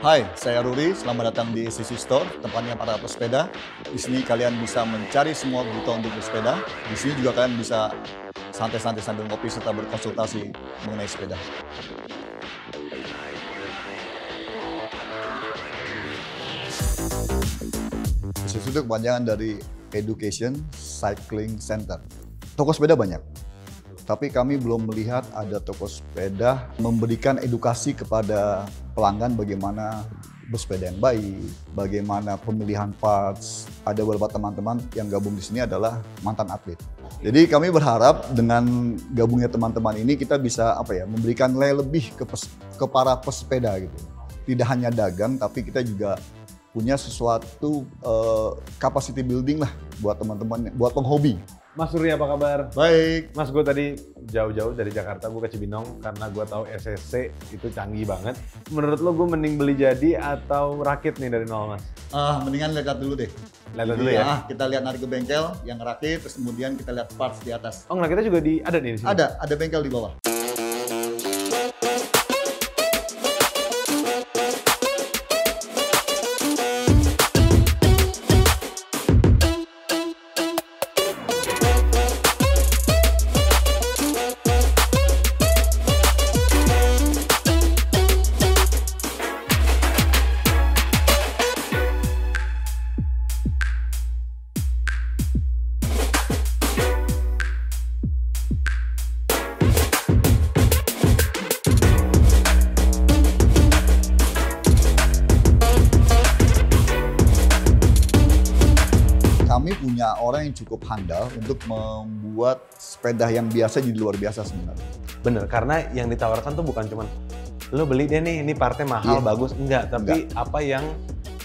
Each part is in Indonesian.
Hai, saya Ruri. Selamat datang di Sisi Store, tempatnya para pesepeda. Di sini kalian bisa mencari semua kebutuhan untuk bersepeda. Di sini juga kalian bisa santai-santai sambil ngopi serta berkonsultasi mengenai sepeda. Di situ itu kepanjangan dari Education Cycling Center. Toko sepeda banyak, tapi kami belum melihat ada toko sepeda memberikan edukasi kepada pelanggan bagaimana bersepeda yang baik, bagaimana pemilihan parts. Ada beberapa teman-teman yang gabung di sini adalah mantan atlet. Jadi kami berharap dengan gabungnya teman-teman ini kita bisa memberikan nilai lebih ke para pesepeda gitu. Tidak hanya dagang, tapi kita juga punya sesuatu capacity building lah buat teman-teman, buat penghobi. Mas Surya, apa kabar? Baik. Mas, gue tadi jauh-jauh dari Jakarta, gue ke Cibinong karena gue tahu SSC itu canggih banget. Menurut lo gue mending beli jadi atau rakit nih dari nol, Mas? Mendingan lihat dulu deh. Lihat dulu ya? Kita lihat narik ke bengkel yang rakit, terus kemudian kita lihat parts di atas. Oh, nggak, kita juga ada nih di sini? Ada bengkel di bawah. Kami punya orang yang cukup handal untuk membuat sepeda yang biasa jadi luar biasa sebenarnya. Bener, karena yang ditawarkan tuh bukan cuma lo beli deh nih, ini partnya mahal, bagus. Enggak, tapi apa yang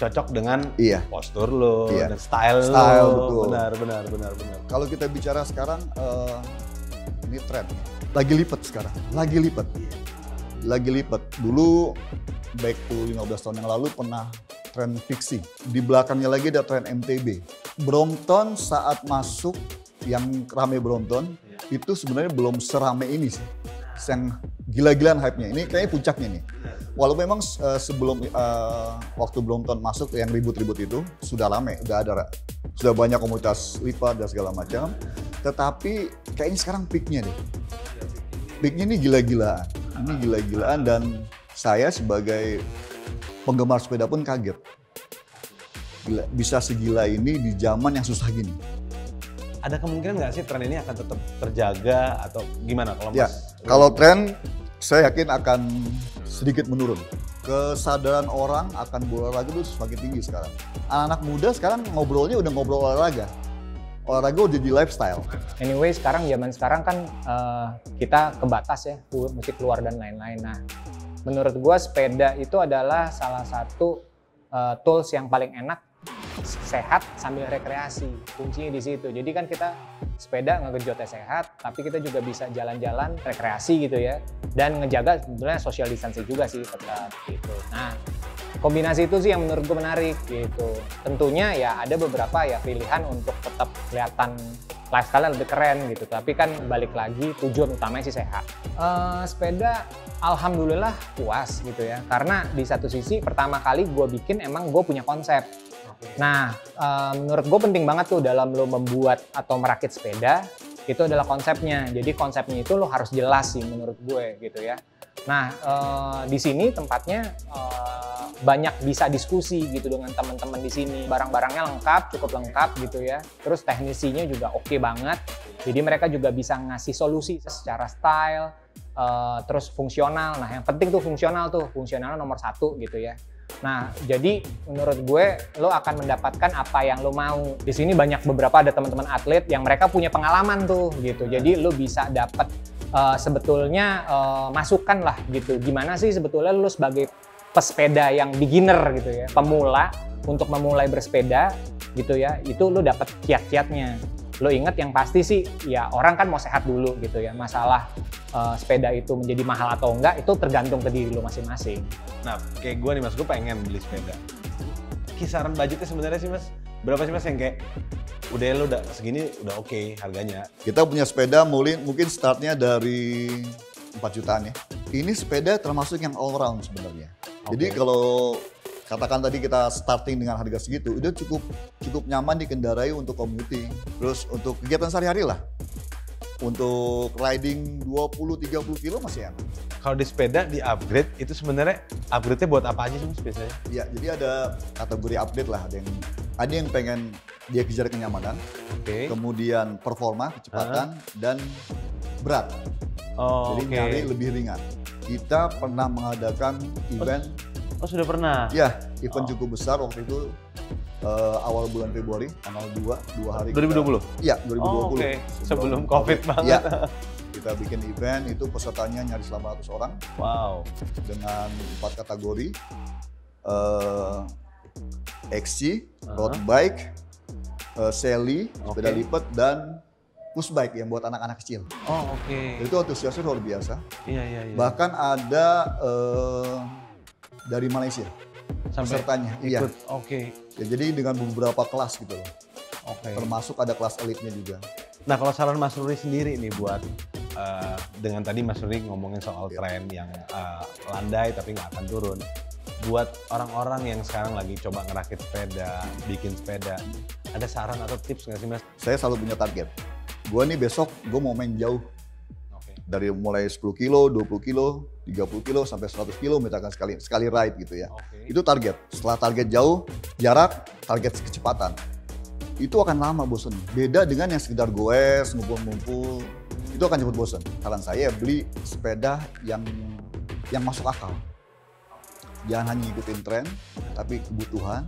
cocok dengan postur lo, dan style lo. Betul. Benar. Kalau kita bicara sekarang, ini tren. Lagi lipat sekarang, lagi lipat. Dulu, back to 15 tahun yang lalu pernah tren fiksi. Di belakangnya lagi ada tren MTB. Brompton saat masuk, yang rame Brompton, itu sebenarnya belum serame ini sih. Yang gila-gilaan hype-nya. Ini kayaknya puncaknya nih. Walaupun memang sebelum waktu Brompton masuk yang ribut-ribut itu, sudah rame, sudah banyak komunitas lipat dan segala macam. Tetapi kayaknya sekarang peak-nya deh. Peak-nya ini gila-gilaan. Ini gila-gilaan dan saya sebagai penggemar sepeda pun kaget. Gila, bisa segila ini di zaman yang susah gini. Ada kemungkinan nggak sih tren ini akan tetap terjaga atau gimana kalau Mas? Ya, kalau tren saya yakin akan sedikit menurun. Kesadaran orang akan berolahraga itu semakin tinggi sekarang. Anak-anak muda sekarang ngobrolnya udah ngobrol olahraga. Olahraga udah di lifestyle. Anyway, zaman sekarang kan kita kebatas ya, mesti keluar dan lain-lain. Nah, menurut gua sepeda itu adalah salah satu tools yang paling enak, sehat sambil rekreasi. Kuncinya di situ. Jadi kan kita sepeda ngegejotnya sehat, tapi kita juga bisa jalan-jalan rekreasi gitu ya. Dan ngejaga sebenarnya social distancing juga sih tetap gitu. Nah, kombinasi itu sih yang menurut gue menarik gitu. Tentunya ya ada beberapa ya pilihan untuk tetap kelihatan lifestyle lebih keren gitu. Tapi kan balik lagi tujuan utamanya sih sehat. Sepeda alhamdulillah puas gitu ya. Karena di satu sisi pertama kali gue bikin emang gue punya konsep. Nah, menurut gue penting banget tuh dalam lo membuat atau merakit sepeda, itu adalah konsepnya. Jadi konsepnya itu lo harus jelas sih menurut gue gitu ya. Nah, di sini tempatnya banyak bisa diskusi gitu dengan teman-teman di sini. Barang-barangnya lengkap, cukup lengkap gitu ya. Terus teknisinya juga oke banget. Jadi mereka juga bisa ngasih solusi secara style, terus fungsional. Nah, yang penting tuh fungsionalnya nomor 1 gitu ya. Nah, jadi menurut gue lo akan mendapatkan apa yang lo mau. Di sini beberapa ada teman-teman atlet yang mereka punya pengalaman tuh gitu. Jadi lo bisa dapat sebetulnya masukan lah gitu. Gimana sih sebetulnya lo sebagai pesepeda yang beginner gitu ya, pemula untuk memulai bersepeda gitu ya. Itu lo dapat kiat-kiatnya. Lo inget yang pasti sih ya orang kan mau sehat dulu gitu ya. Masalah sepeda itu menjadi mahal atau enggak itu tergantung ke diri lo masing-masing. Nah, kayak gue nih Mas, gue pengen beli sepeda. Kisaran budgetnya sebenarnya sih Mas, berapa sih Mas yang kayak udah lo udah segini udah oke harganya? Kita punya sepeda mungkin startnya dari 4 jutaan ya. Ini sepeda termasuk yang all round sebenarnya. Jadi kalau katakan tadi kita starting dengan harga segitu, udah cukup nyaman dikendarai untuk commuting. Terus untuk kegiatan sehari-hari lah. Untuk riding 20-30 kilo masih enak. Kalau di sepeda di upgrade itu sebenarnya upgrade-nya buat apa aja sih Mas biasanya? Ya, jadi ada kategori update lah. Ada yang pengen dia kejar kenyamanan, kemudian performa, kecepatan, dan berat. Jadi nyari lebih ringan. Kita pernah mengadakan event. Oh sudah pernah? Ya, event cukup besar waktu itu. Awal bulan Februari, tanggal 2 hari. 2020? Iya, 2020. Sebelum COVID banget. Ya, kita bikin event itu pesertanya nyaris 800 orang. Wow. Dengan 4 kategori, XC, road bike, Sally, sepeda lipat, dan push bike yang buat anak-anak kecil. Itu antusiasnya luar biasa. Iya. Bahkan ada dari Malaysia. Pesertanya, ikut. Ya, jadi dengan beberapa kelas gitu loh. Termasuk ada kelas elitnya juga. Nah kalau saran Mas Ruri sendiri nih buat dengan tadi Mas Ruri ngomongin soal tren yang landai tapi nggak akan turun. Buat orang-orang yang sekarang lagi coba ngerakit sepeda, bikin sepeda, ada saran atau tips nggak sih Mas? Saya selalu punya target. Gue nih besok gue mau main jauh. Dari mulai 10 kilo, 20 kilo, 30 kilo, sampai 100 kilo misalkan sekali ride gitu ya. Itu target. Setelah target jauh, jarak, target kecepatan. Itu akan lama bosen. Beda dengan yang sekedar goes, ngumpul-ngumpul, itu akan cepet bosen. Saran saya beli sepeda yang masuk akal. Jangan hanya ngikutin tren, tapi kebutuhan,